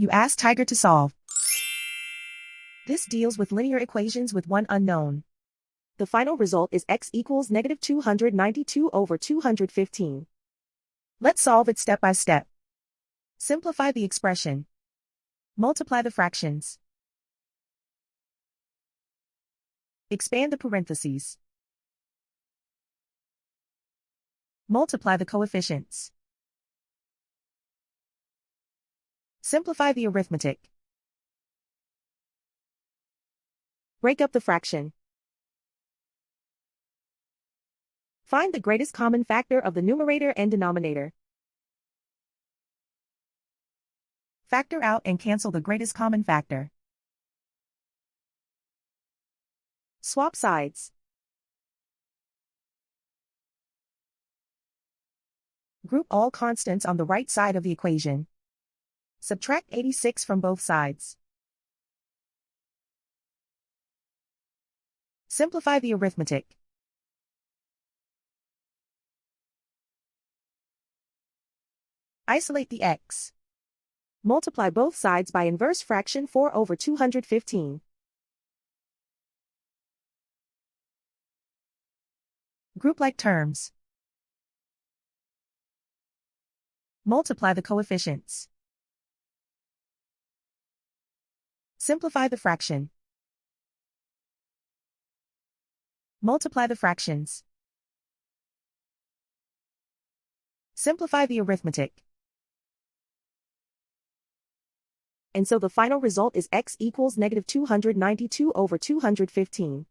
You ask Tiger to solve. This deals with linear equations with one unknown. The final result is x equals negative 292 over 215. Let's solve it step by step. Simplify the expression. Multiply the fractions. Expand the parentheses. Multiply the coefficients. Simplify the arithmetic. Break up the fraction. Find the greatest common factor of the numerator and denominator. Factor out and cancel the greatest common factor. Swap sides. Group all constants on the right side of the equation. Subtract 86 from both sides. Simplify the arithmetic. Isolate the x. Multiply both sides by inverse fraction 4 over 215. Group like terms. Multiply the coefficients. Simplify the fraction. Multiply the fractions. Simplify the arithmetic. And so the final result is x equals negative 292 over 215.